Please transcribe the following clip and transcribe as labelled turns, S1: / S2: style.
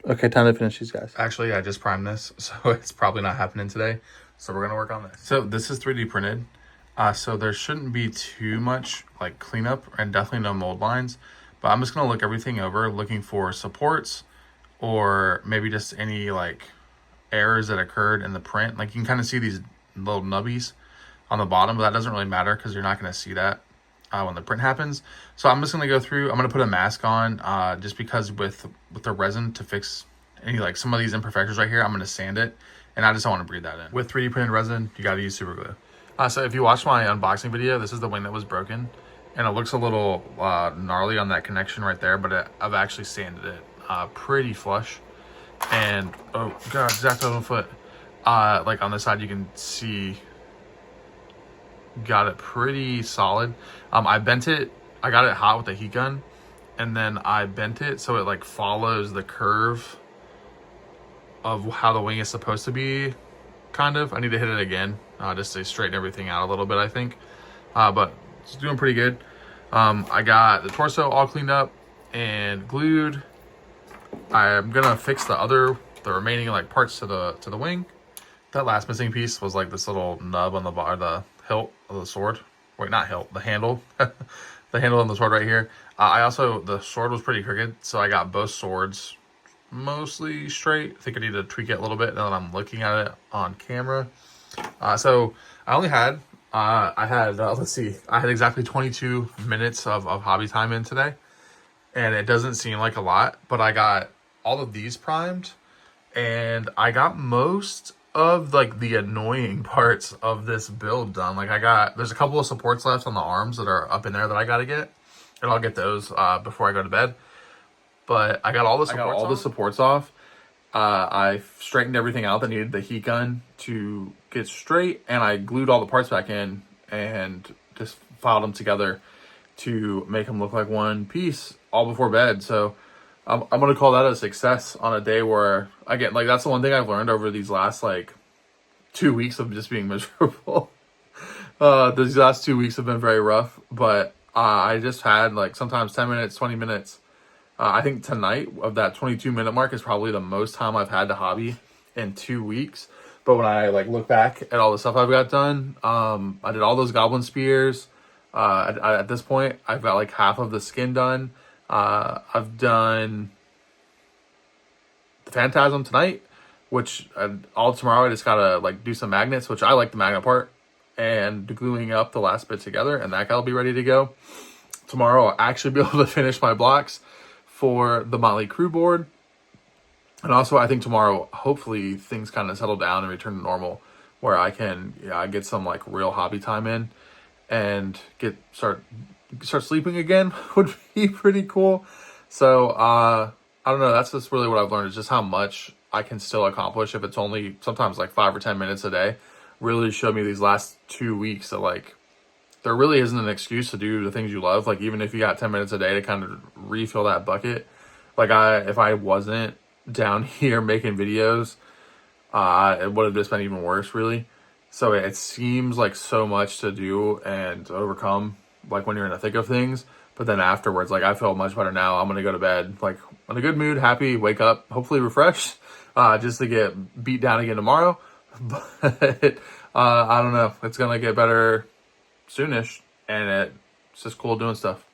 S1: Okay, time to finish these guys.
S2: Actually, I just primed this, so it's probably not happening today. So we're gonna work on this. So this is 3D printed. So there shouldn't be too much like cleanup and definitely no mold lines. But I'm just gonna look everything over, looking for supports or maybe just any like errors that occurred in the print. Like you can kind of see these little nubbies on the bottom, but that doesn't really matter because you're not gonna see that when the print happens. So I'm just gonna go through, I'm gonna put a mask on just because with the resin to fix any like some of these imperfections right here, I'm gonna sand it and I just don't want to breathe that in. With 3D printed resin, you gotta use super glue. So if you watch my unboxing video, this is the wing that was broken and it looks a little gnarly on that connection right there, but I've actually sanded it pretty flush. And oh god, exactly on the foot. Like on this side you can see got it pretty solid. I bent it, I got it hot with the heat gun, and then I bent it so it like follows the curve of how the wing is supposed to be, kind of. I need to hit it again, just to straighten everything out a little bit, I think. But it's doing pretty good. I got the torso all cleaned up and glued. I'm gonna fix the remaining like parts to the wing. That last missing piece was like this little nub on the hilt of the sword. Wait, not hilt, the handle. The handle on the sword right here. The sword was pretty crooked, so I got both swords mostly straight. I think I need to tweak it a little bit now that I'm looking at it on camera. So I only had, let's see, I had exactly 22 minutes of hobby time in today. And it doesn't seem like a lot, but I got all of these primed and I got most of like the annoying parts of this build done. Like there's a couple of supports left on the arms that are up in there that I got to get, and I'll get those before I go to bed. But I got all the supports off. I straightened everything out that needed the heat gun to get straight, and I glued all the parts back in and just filed them together to make them look like one piece all before bed. So I'm going to call that a success on a day where, again, like that's the one thing I've learned over these last like 2 weeks of just being miserable. These last 2 weeks have been very rough, but I just had like sometimes 10 minutes, 20 minutes. I think tonight of that 22-minute mark is probably the most time I've had to hobby in 2 weeks. But when I like look back at all the stuff I've got done, I did all those goblin spears. At this point, I've got like half of the skin done. I've done the Phantasm tonight, which all tomorrow I just gotta like do some magnets, which I like the magnet part, and gluing up the last bit together, and that guy'll be ready to go. Tomorrow I'll actually be able to finish my blocks for the Motley Crue board. And also I think tomorrow, hopefully things kind of settle down and return to normal where I can get some like real hobby time in and start sleeping again would be pretty cool. So I don't know, that's just really what I've learned, is just how much I can still accomplish if it's only sometimes like 5 or 10 minutes a day. Really showed me these last 2 weeks that like there really isn't an excuse to do the things you love. Like even if you got 10 minutes a day to kind of refill that bucket, like if I wasn't down here making videos, it would have just been even worse, really. So it seems like so much to do and to overcome, like when you're in the thick of things. But then afterwards, like I feel much better now. I'm gonna go to bed like in a good mood, happy, wake up, hopefully refreshed, just to get beat down again tomorrow. But I don't know. It's gonna get better soonish, and it's just cool doing stuff.